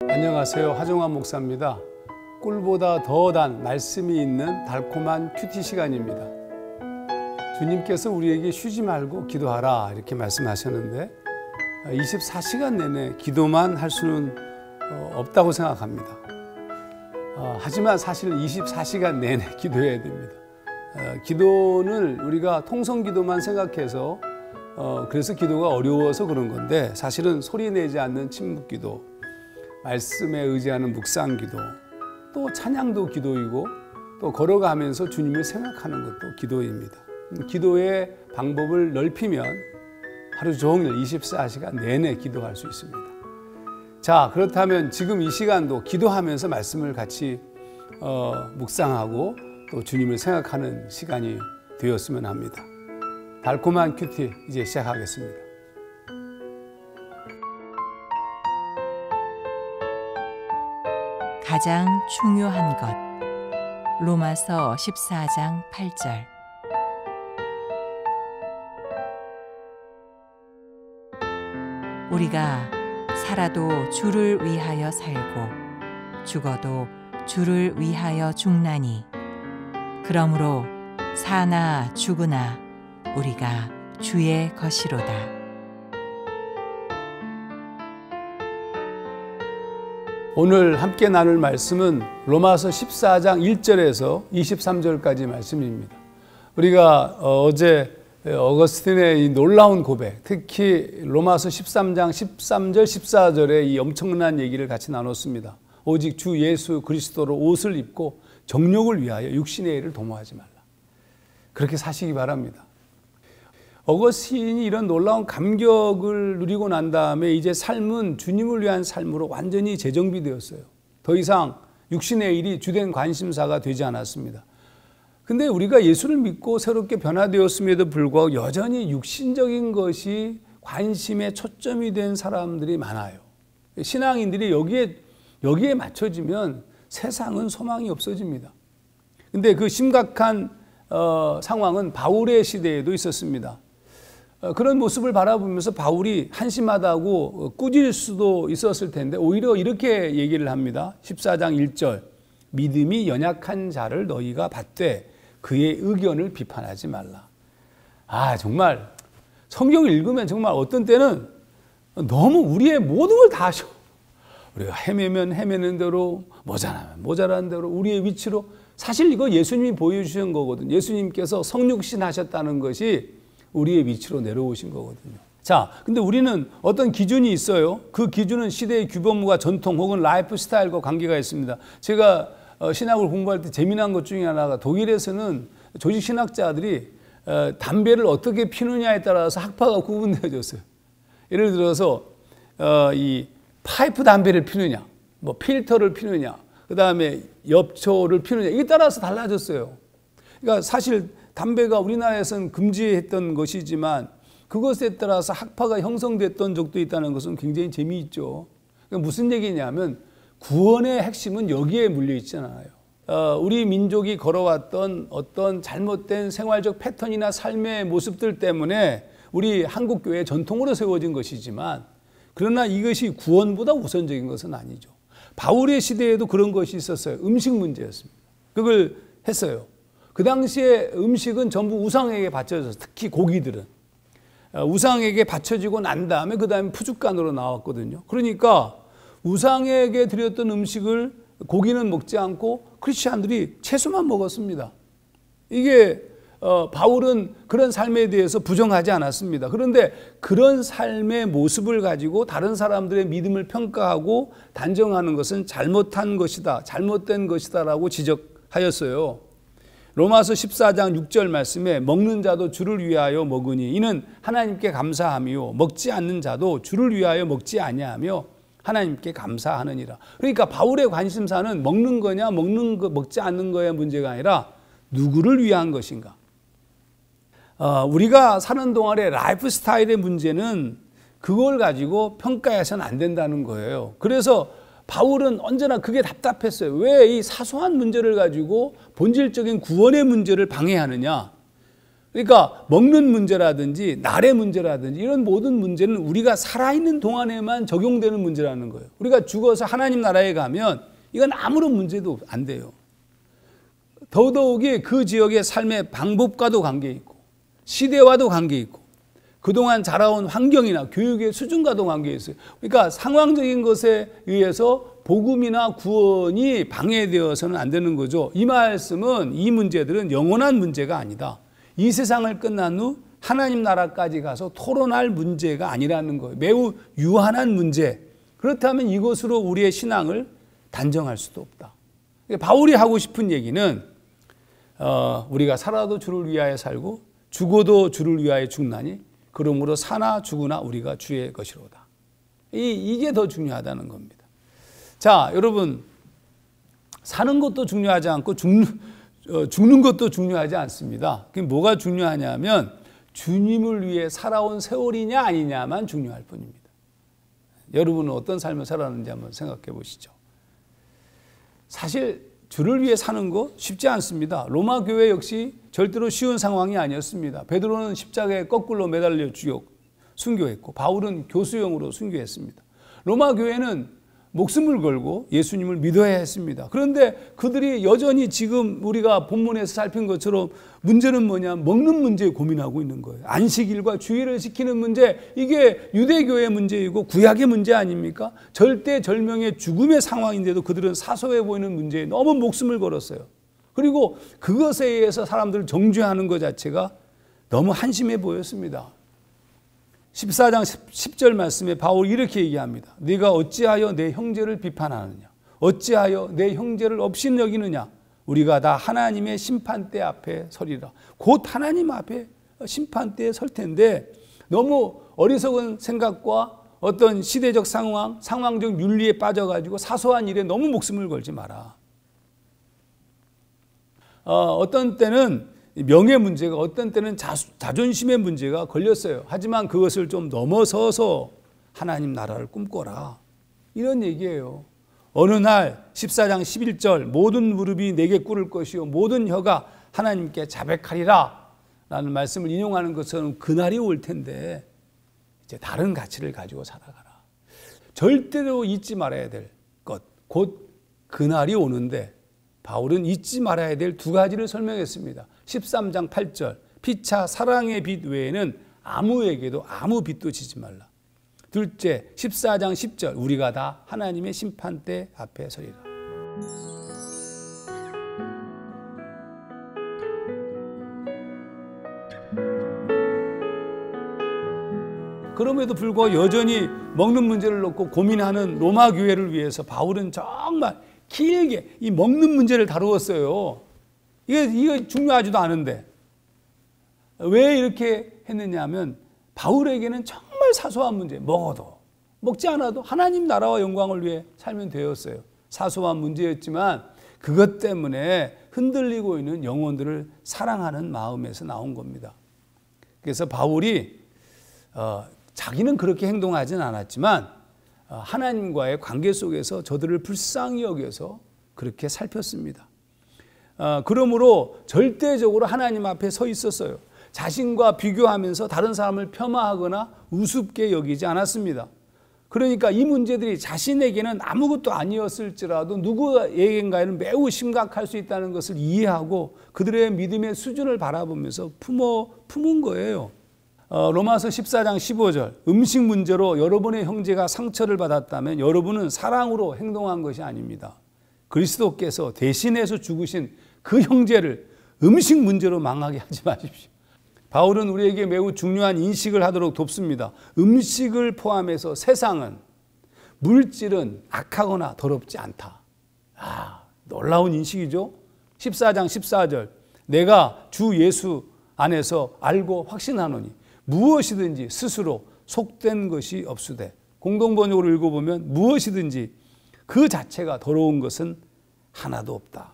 안녕하세요. 하종환 목사입니다. 꿀보다 더 단 말씀이 있는 달콤한 큐티 시간입니다. 주님께서 우리에게 쉬지 말고 기도하라 이렇게 말씀하셨는데 24시간 내내 기도만 할 수는 없다고 생각합니다. 하지만 사실 24시간 내내 기도해야 됩니다. 기도는 우리가 통성기도만 생각해서 그래서 기도가 어려워서 그런 건데 사실은 소리 내지 않는 침묵기도, 말씀에 의지하는 묵상기도, 또 찬양도 기도이고 또 걸어가면서 주님을 생각하는 것도 기도입니다. 기도의 방법을 넓히면 하루 종일 24시간 내내 기도할 수 있습니다. 자, 그렇다면 지금 이 시간도 기도하면서 말씀을 같이 묵상하고 또 주님을 생각하는 시간이 되었으면 합니다. 달콤한 큐티 이제 시작하겠습니다. 가장 중요한 것. 로마서 14장 8절. 우리가 살아도 주를 위하여 살고 죽어도 주를 위하여 죽나니 그러므로 사나 죽으나 우리가 주의 것이로다. 오늘 함께 나눌 말씀은 로마서 14장 1절에서 23절까지 말씀입니다. 우리가 어제 어거스틴의 이 놀라운 고백, 특히 로마서 13장 13절 14절의 이 엄청난 얘기를 같이 나눴습니다. 오직 주 예수 그리스도로 옷을 입고 정욕을 위하여 육신의 일을 도모하지 말라. 그렇게 사시기 바랍니다. 어거스틴이 이런 놀라운 감격을 누리고 난 다음에 이제 삶은 주님을 위한 삶으로 완전히 재정비되었어요. 더 이상 육신의 일이 주된 관심사가 되지 않았습니다. 근데 우리가 예수를 믿고 새롭게 변화되었음에도 불구하고 여전히 육신적인 것이 관심의 초점이 된 사람들이 많아요. 신앙인들이 여기에 맞춰지면 세상은 소망이 없어집니다. 근데 그 심각한 상황은 바울의 시대에도 있었습니다. 그런 모습을 바라보면서 바울이 한심하다고 꾸짖을 수도 있었을 텐데 오히려 이렇게 얘기를 합니다. 14장 1절 믿음이 연약한 자를 너희가 받되 그의 의견을 비판하지 말라. 정말 성경을 읽으면 정말 어떤 때는 너무 우리의 모든 걸 다 하셔. 우리가 헤매면 헤매는 대로, 모자라면 모자란 대로 우리의 위치로. 사실 이거 예수님이 보여주신 거거든요. 예수님께서 성육신 하셨다는 것이 우리의 위치로 내려오신 거거든요. 자, 근데 우리는 어떤 기준이 있어요. 그 기준은 시대의 규범과 전통 혹은 라이프 스타일과 관계가 있습니다. 제가 신학을 공부할 때 재미난 것 중에 하나가 독일에서는 조직 신학자들이 담배를 어떻게 피느냐에 따라서 학파가 구분되어졌어요. 예를 들어서 이 파이프 담배를 피느냐, 뭐 필터를 피느냐, 그 다음에 엽초를 피느냐, 이에 따라서 달라졌어요. 그러니까 사실 담배가 우리나라에서는 금지했던 것이지만 그것에 따라서 학파가 형성됐던 적도 있다는 것은 굉장히 재미있죠. 그러니까 무슨 얘기냐면 구원의 핵심은 여기에 물려 있잖아요. 우리 민족이 걸어왔던 어떤 잘못된 생활적 패턴이나 삶의 모습들 때문에 우리 한국교회의 전통으로 세워진 것이지만 그러나 이것이 구원보다 우선적인 것은 아니죠. 바울의 시대에도 그런 것이 있었어요. 음식 문제였습니다. 그걸 했어요. 그 당시에 음식은 전부 우상에게 바쳐져서 특히 고기들은 우상에게 바쳐지고 난 다음에 그 다음에 푸주간으로 나왔거든요. 그러니까 우상에게 드렸던 음식을 고기는 먹지 않고 크리스찬들이 채소만 먹었습니다. 이게 바울은 그런 삶에 대해서 부정하지 않았습니다. 그런데 그런 삶의 모습을 가지고 다른 사람들의 믿음을 평가하고 단정하는 것은 잘못한 것이다, 잘못된 것이다라고 지적하였어요. 로마서 14장 6절 말씀에 먹는 자도 주를 위하여 먹으니 이는 하나님께 감사하며 먹지 않는 자도 주를 위하여 먹지 아니하며 하나님께 감사하느니라. 그러니까 바울의 관심사는 먹는 거냐 먹지 않는 거의 문제가 아니라 누구를 위한 것인가. 우리가 사는 동안의 라이프 스타일의 문제는 그걸 가지고 평가해서는 안 된다는 거예요. 그래서 바울은 언제나 그게 답답했어요. 왜 이 사소한 문제를 가지고 본질적인 구원의 문제를 방해하느냐. 그러니까 먹는 문제라든지 날의 문제라든지 이런 모든 문제는 우리가 살아있는 동안에만 적용되는 문제라는 거예요. 우리가 죽어서 하나님 나라에 가면 이건 아무런 문제도 안 돼요. 더더욱이 그 지역의 삶의 방법과도 관계 있고 시대와도 관계 있고 그동안 자라온 환경이나 교육의 수준과도 관계 있어요. 그러니까 상황적인 것에 의해서 복음이나 구원이 방해되어서는 안 되는 거죠. 이 말씀은 이 문제들은 영원한 문제가 아니다. 이 세상을 끝난 후 하나님 나라까지 가서 토론할 문제가 아니라는 거예요. 매우 유한한 문제. 그렇다면 이것으로 우리의 신앙을 단정할 수도 없다. 바울이 하고 싶은 얘기는 우리가 살아도 주를 위하여 살고 죽어도 주를 위하여 죽나니 그러므로 사나 죽으나 우리가 주의 것이로다. 이게 더 중요하다는 겁니다. 자, 여러분, 사는 것도 중요하지 않고 죽는 것도 중요하지 않습니다. 그게 뭐가 중요하냐면 주님을 위해 살아온 세월이냐 아니냐만 중요할 뿐입니다. 여러분은 어떤 삶을 살았는지 한번 생각해 보시죠. 사실 주를 위해 사는 거 쉽지 않습니다. 로마 교회 역시 절대로 쉬운 상황이 아니었습니다. 베드로는 십자가에 거꾸로 매달려 순교했고 바울은 교수형으로 순교했습니다. 로마 교회는 목숨을 걸고 예수님을 믿어야 했습니다. 그런데 그들이 여전히 지금 우리가 본문에서 살핀 것처럼 문제는 뭐냐? 먹는 문제에 고민하고 있는 거예요. 안식일과 주일을 지키는 문제, 이게 유대교의 문제이고 구약의 문제 아닙니까? 절대절명의 죽음의 상황인데도 그들은 사소해 보이는 문제에 너무 목숨을 걸었어요. 그리고 그것에 의해서 사람들을 정죄하는 것 자체가 너무 한심해 보였습니다. 14장 10절 말씀에 바울이 이렇게 얘기합니다. 네가 어찌하여 내 형제를 비판하느냐? 어찌하여 내 형제를 업신여기느냐? 우리가 다 하나님의 심판대 앞에 서리라. 곧 하나님 앞에 심판대에 설 텐데 너무 어리석은 생각과 어떤 시대적 상황, 상황적 윤리에 빠져가지고 사소한 일에 너무 목숨을 걸지 마라. 어떤 때는 명예 문제가, 어떤 때는 자존심의 문제가 걸렸어요. 하지만 그것을 좀 넘어서서 하나님 나라를 꿈꿔라. 이런 얘기예요. 어느 날 14장 11절 모든 무릎이 내게 꿇을 것이요 모든 혀가 하나님께 자백하리라 라는 말씀을 인용하는 것처럼 그날이 올 텐데 이제 다른 가치를 가지고 살아가라. 절대로 잊지 말아야 될 것, 곧 그날이 오는데 바울은 잊지 말아야 될 두 가지를 설명했습니다. 13장 8절 피차 사랑의 빛 외에는 아무에게도 아무 빛도 지지 말라. 둘째 14장 10절 우리가 다 하나님의 심판대 앞에 서리라. 그럼에도 불구하고 여전히 먹는 문제를 놓고 고민하는 로마 교회를 위해서 바울은 정말 길게 이 먹는 문제를 다루었어요. 이게 중요하지도 않은데 왜 이렇게 했느냐 하면 바울에게는 정말 사소한 문제, 먹어도 먹지 않아도 하나님 나라와 영광을 위해 살면 되었어요. 사소한 문제였지만 그것 때문에 흔들리고 있는 영혼들을 사랑하는 마음에서 나온 겁니다. 그래서 바울이 자기는 그렇게 행동하진 않았지만 하나님과의 관계 속에서 저들을 불쌍히 여겨서 그렇게 살폈습니다. 그러므로 절대적으로 하나님 앞에 서 있었어요. 자신과 비교하면서 다른 사람을 폄하하거나 우습게 여기지 않았습니다. 그러니까 이 문제들이 자신에게는 아무것도 아니었을지라도 누구에겐가에는 매우 심각할 수 있다는 것을 이해하고 그들의 믿음의 수준을 바라보면서 품은 거예요. 로마서 14장 15절 음식 문제로 여러분의 형제가 상처를 받았다면 여러분은 사랑으로 행동한 것이 아닙니다. 그리스도께서 대신해서 죽으신 그 형제를 음식 문제로 망하게 하지 마십시오. 바울은 우리에게 매우 중요한 인식을 하도록 돕습니다. 음식을 포함해서 세상은, 물질은 악하거나 더럽지 않다. 놀라운 인식이죠. 14장 14절 내가 주 예수 안에서 알고 확신하노니 무엇이든지 스스로 속된 것이 없으되, 공동번역으로 읽어보면 무엇이든지 그 자체가 더러운 것은 하나도 없다.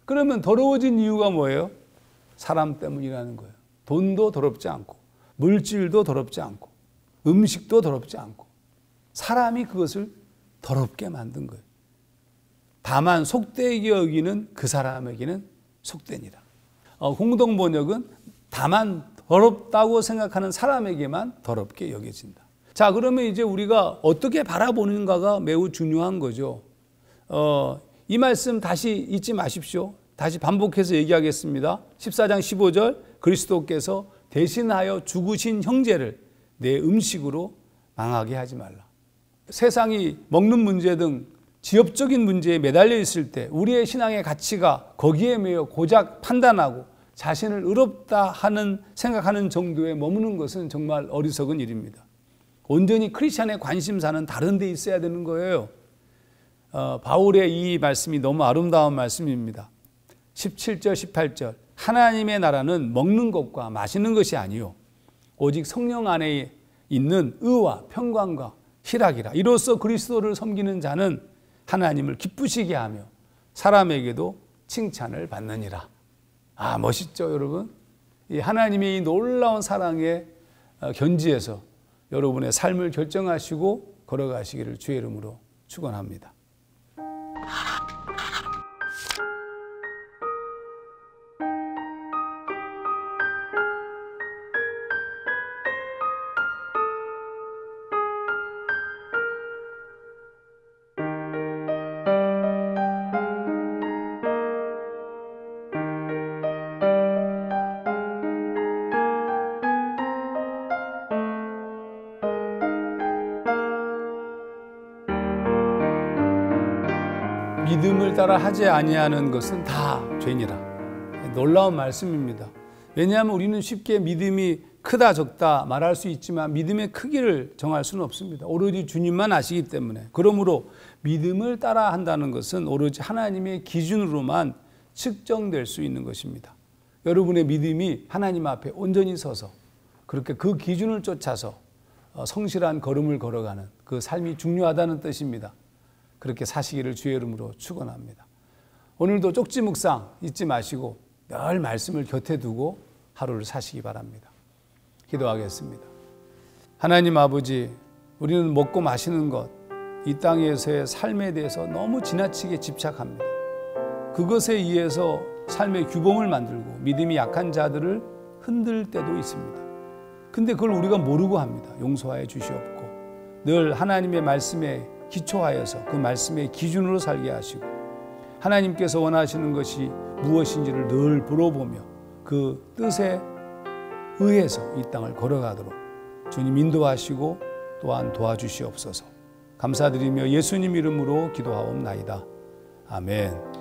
그러면 더러워진 이유가 뭐예요? 사람 때문이라는 거예요. 돈도 더럽지 않고 물질도 더럽지 않고 음식도 더럽지 않고 사람이 그것을 더럽게 만든 거예요. 다만 속되게 여기는 그 사람에게는 속되니라. 공동번역은 다만 더럽다고 생각하는 사람에게만 더럽게 여겨진다. 자, 그러면 이제 우리가 어떻게 바라보는가가 매우 중요한 거죠. 이 말씀 다시 잊지 마십시오. 다시 반복해서 얘기하겠습니다. 14장 15절, 그리스도께서 대신하여 죽으신 형제를 내 음식으로 망하게 하지 말라. 세상이 먹는 문제 등 지엽적인 문제에 매달려 있을 때 우리의 신앙의 가치가 거기에 매여 고작 판단하고 자신을 의롭다 하는 생각하는 정도에 머무는 것은 정말 어리석은 일입니다. 온전히 크리스찬의 관심사는 다른 데 있어야 되는 거예요. 바울의 이 말씀이 너무 아름다운 말씀입니다. 17절 18절, 하나님의 나라는 먹는 것과 마시는 것이 아니요 오직 성령 안에 있는 의와 평강과 희락이라. 이로써 그리스도를 섬기는 자는 하나님을 기쁘시게 하며 사람에게도 칭찬을 받느니라. 아, 멋있죠, 여러분? 이 하나님의 이 놀라운 사랑에 견지해서 여러분의 삶을 결정하시고 걸어가시기를 주의 이름으로 축원합니다. 믿음을 따라 하지 아니하는 것은 다 죄니라. 놀라운 말씀입니다. 왜냐하면 우리는 쉽게 믿음이 크다 적다 말할 수 있지만 믿음의 크기를 정할 수는 없습니다. 오로지 주님만 아시기 때문에. 그러므로 믿음을 따라 한다는 것은 오로지 하나님의 기준으로만 측정될 수 있는 것입니다. 여러분의 믿음이 하나님 앞에 온전히 서서 그렇게 그 기준을 쫓아서 성실한 걸음을 걸어가는 그 삶이 중요하다는 뜻입니다. 그렇게 사시기를 주의 이름으로 축원합니다. 오늘도 쪽지 묵상 잊지 마시고 늘 말씀을 곁에 두고 하루를 사시기 바랍니다. 기도하겠습니다. 하나님 아버지, 우리는 먹고 마시는 것, 이 땅에서의 삶에 대해서 너무 지나치게 집착합니다. 그것에 의해서 삶의 규범을 만들고 믿음이 약한 자들을 흔들 때도 있습니다. 근데 그걸 우리가 모르고 합니다. 용서하여 주시옵고 늘 하나님의 말씀에 기초하여서 그 말씀의 기준으로 살게 하시고 하나님께서 원하시는 것이 무엇인지를 늘 물어보며 그 뜻에 의해서 이 땅을 걸어가도록 주님 인도하시고 또한 도와주시옵소서. 감사드리며 예수님 이름으로 기도하옵나이다. 아멘.